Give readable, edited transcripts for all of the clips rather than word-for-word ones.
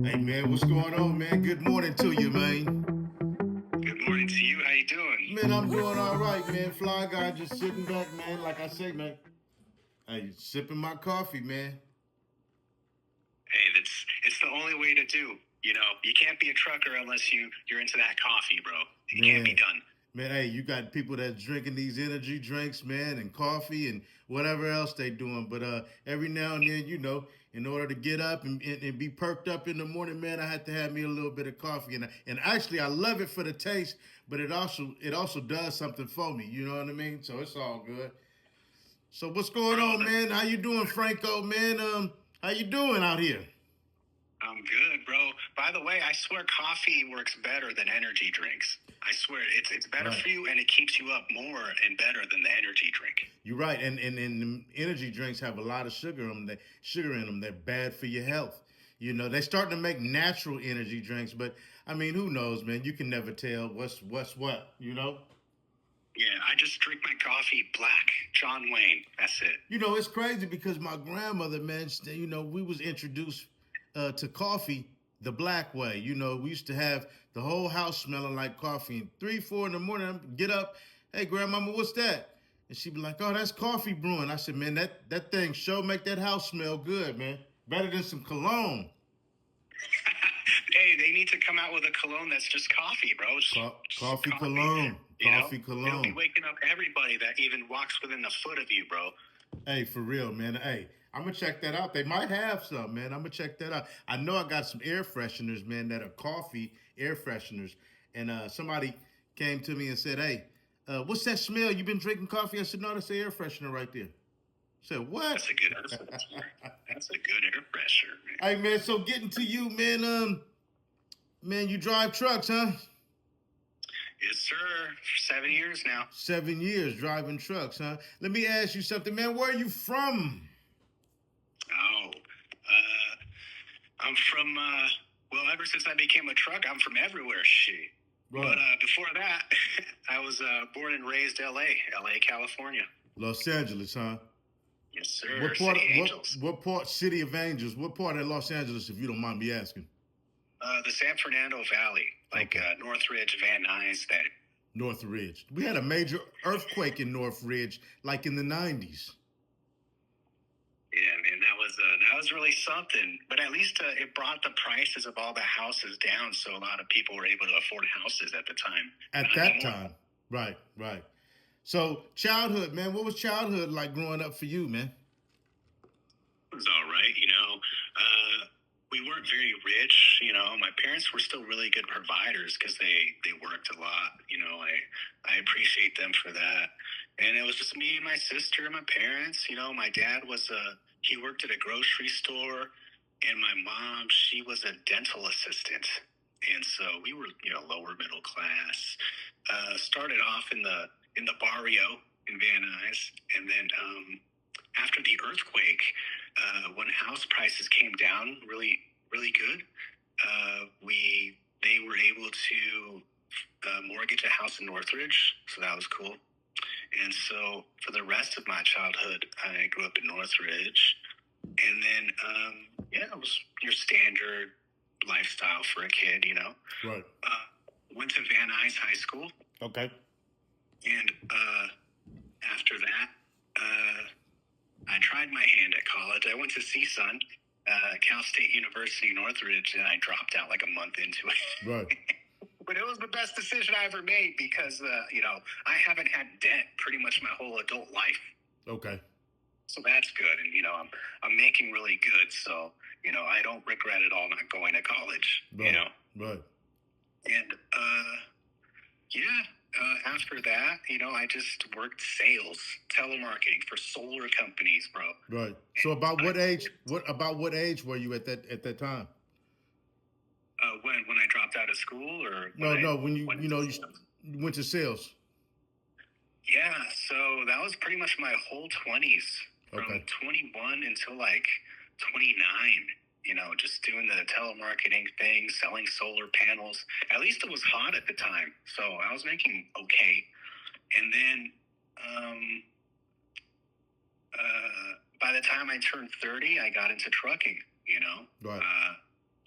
Hey man, what's going on, man? Good morning to you, man. Good morning to you. How you doing? Man, I'm doing all right, man. Fly guy just sitting back, man. Like I say, man. Hey, sipping my coffee, man. Hey, it's the only way to do. You can't be a trucker unless you're into that coffee, bro. It can't be Man, done. man, hey, you got people that's drinking these energy drinks, man, and coffee and whatever else they doing. But every now and then, in order to get up and be perked up in the morning, man, I had to have me a little bit of coffee. And actually, I love it for the taste, but it also does something for me. You know what I mean? So it's all good. So what's going Bro, on, man? How you doing, Franco, man? How you doing out here? I'm good, bro. By the way, I swear coffee works better than energy drinks. I swear it's better Right. for you and it keeps you up more and better than the energy drink. You're right, and energy drinks have a lot of sugar in them. They're bad for your health. They're starting to make natural energy drinks, but I mean, who knows, man? You can never tell what's what. Yeah, I just drink my coffee black. John Wayne. That's it. It's crazy because my grandmother, man, we was introduced to coffee the black way. We used to have the whole house smelling like coffee. And 3, 4 in the morning, I'd get up, hey, grandmama, what's that? And she'd be like, oh, that's coffee brewing. I said, man, that thing sure make that house smell good, man. Better than some cologne. Hey, they need to come out with a cologne that's just coffee, bro. Just Coffee coffee. cologne. Coffee It'll cologne. be waking up everybody that even walks within a foot of you, bro. Hey, for real, man. Hey, I'm gonna check that out. They might have some, man. I'm gonna check that out. I know I got some air fresheners, man, that are coffee air fresheners. And somebody came to me and said, "Hey, what's that smell? You been drinking coffee?" I said, "No, that's the air freshener right there." I said, "What?" That's a good air freshener. That's a good air freshener, man. Hey, man. So getting to you, man. Man, you drive trucks, huh? Yes, sir. For 7 years now. 7 years driving trucks, huh? Let me ask you something, man. Where are you from? Oh, I'm from, well, ever since I became a truck, I'm from everywhere, shit. Right. But before that, I was born and raised LA, California. Los Angeles, huh? Yes, sir. What part? City Angels. What part? City of Angels. What part of Los Angeles, if you don't mind me asking? The San Fernando Valley, like Okay. Northridge, Van Nuys, that. Northridge. We had a major earthquake in Northridge, like in the 90s. Yeah, man, that was really something. But at least it brought the prices of all the houses down, so a lot of people were able to afford houses at the time. At Not that anymore. time. Right, right. So, childhood, man. What was childhood like growing up for you, man? It was all right, you know. We weren't very rich, you know. My parents were still really good providers because they worked a lot. You know, I appreciate them for that. And it was just me and my sister and my parents. You know, my dad was he worked at a grocery store, and my mom, she was a dental assistant. And so we were, you know, lower middle class. Started off in the barrio in Van Nuys, and then after the earthquake, when house prices came down really, really good, they were able to mortgage a house in Northridge, so that was cool. And so for the rest of my childhood, I grew up in Northridge, and then yeah, it was your standard lifestyle for a kid, you know. Right. Went to Van Nuys High School, Okay. and after that, I tried my hand at college. I went to CSUN, Cal State University Northridge, and I dropped out like a month into it. Right. But it was the best decision I ever made because, you know, I haven't had debt pretty much my whole adult life. Okay. So that's good. And, you know, I'm making really good. So, you know, I don't regret at all not going to college, Right. you know. Right. And, yeah, after that, you know, I just worked sales, telemarketing for solar companies, bro. Right. So about what age? What age were you at that time? When I dropped out of school, or No. When you went you know into you sales? went to sales. Yeah, so that was pretty much my whole 20s, from Okay. 21 until like 29. You know, just doing the telemarketing thing, selling solar panels. At least it was hot at the time, so I was making okay. And then by the time I turned 30, I got into trucking. You know, Right.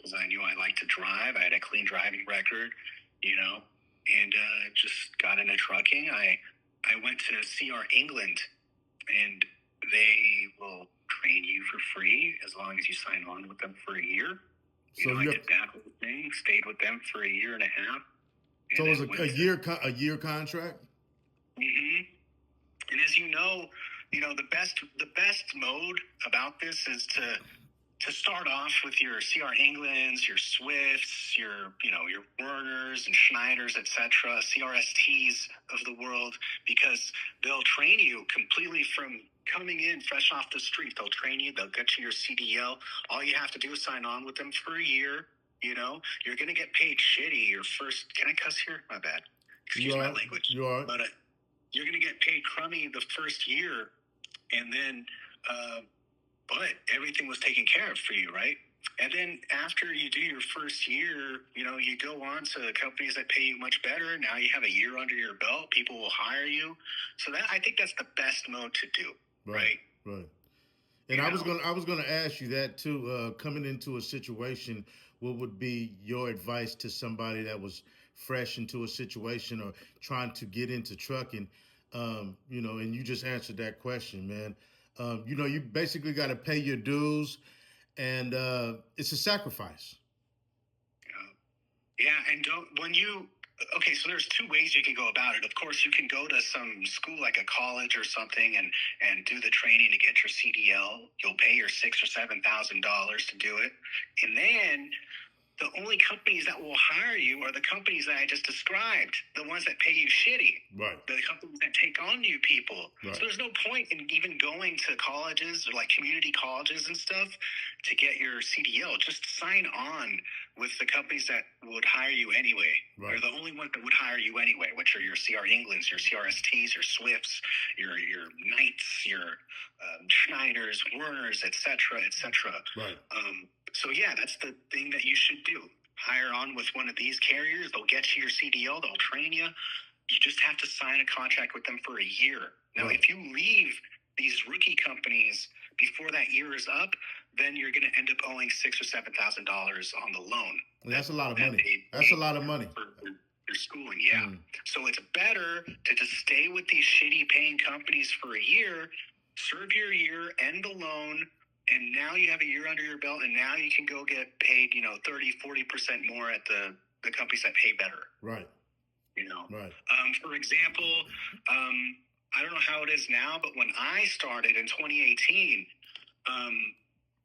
because I knew I liked to drive. I had a clean driving record, you know, and just got into trucking. I went to CR England, and they will train you for free as long as you sign on with them for a year. So I did that whole thing, stayed with them for a year and a half. So it was a year contract? Mm-hmm. And as you know, the best mode about this is to start off with your CR Englands, your Swifts, your Werners and Schneiders, etc., CRSTs of the world, because they'll train you completely from coming in fresh off the street. They'll train you. They'll get you your CDL. All you have to do is sign on with them for a year. You're going to get paid shitty your first. Can I cuss here? My bad. Excuse my language. You are. But you're going to get paid crummy the first year, and then, but everything was taken care of for you, right? And then after you do your first year, you go on to companies that pay you much better. Now you have a year under your belt. People will hire you. So I think that's the best mode to do, right? Right. And I was gonna ask you that too. Coming into a situation, what would be your advice to somebody that was fresh into a situation or trying to get into trucking? And you just answered that question, man. You basically got to pay your dues, and it's a sacrifice. Yeah, and okay, so there's two ways you can go about it. Of course, you can go to some school like a college or something and do the training to get your CDL. You'll pay your $6,000 or $7,000 to do it, and then the only companies that will hire you are the companies that I just described, the ones that pay you shitty. Right. The companies that take on new people. Right. So there's no point in even going to colleges or like community colleges and stuff to get your CDL. Just sign on with the companies that would hire you anyway. Right. They're the only ones that would hire you anyway, which are your CR Englands, your CRSTs, your Swifts, your Knights, your Schneiders, Werners, etc., etc. Right. So yeah, that's the thing that you should do. Hire on with one of these carriers. They'll get you your CDL. They'll train you. You just have to sign a contract with them for a year. Now, if you leave these rookie companies before that year is up, then you're going to end up owing $6,000 or $7,000 on the loan. And that's a lot of money. That's a lot of money for your schooling. Yeah. So it's better to just stay with these shitty paying companies for a year, serve your year, end the loan. And now you have a year under your belt, and now you can go get paid, 30-40% more at the companies that pay better. Right. Right. For example, I don't know how it is now, but when I started in 2018,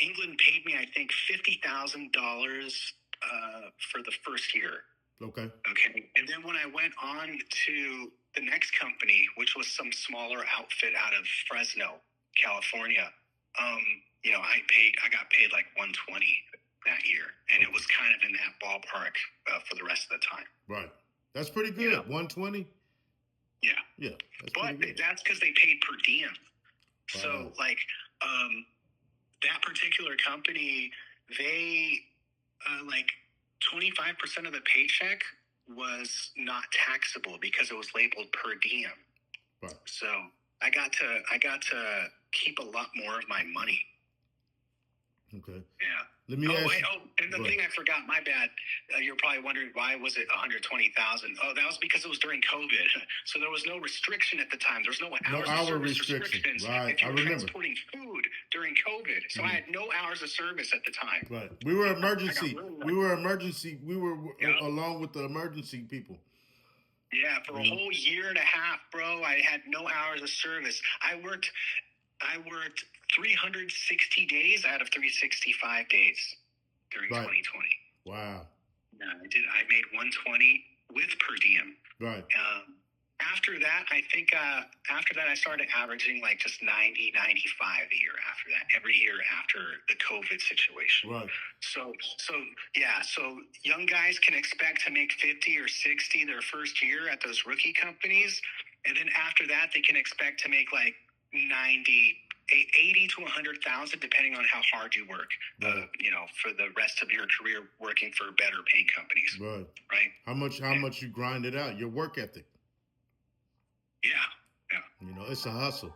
England paid me, I think, $50,000 for the first year. Okay. And then when I went on to the next company, which was some smaller outfit out of Fresno, California, I got paid like $120 that year, and it was kind of in that ballpark for the rest of the time. Right. That's pretty good. $120. Yeah. Yeah. But that's because they paid per diem. Wow. So that particular company, they 25% of the paycheck was not taxable because it was labeled per diem. Right. So I got to keep a lot more of my money. Okay. Yeah. Let me ask you. And the thing I forgot, my bad. You're probably wondering why was it $120,000? Oh, that was because it was during COVID. So there was no restriction at the time. There was no hours of service restrictions. Right. If you I were remember transporting food during COVID. So I had no hours of service at the time. Right. We were emergency. We were along with the emergency people. Yeah, for a whole year and a half, bro, I had no hours of service. I worked 360 days out of 365 days during 2020. Wow. Yeah, I made 120 with per diem. Right. After that, I think I started averaging like just 90, 95 a year after that, every year after the COVID situation. Right. So young guys can expect to make 50 or 60 their first year at those rookie companies. And then after that, they can expect to make like 80 to 100,000, depending on how hard you work, right. For the rest of your career working for better paying companies. Right. Right. How much you grind it out, your work ethic. Yeah. It's a hustle.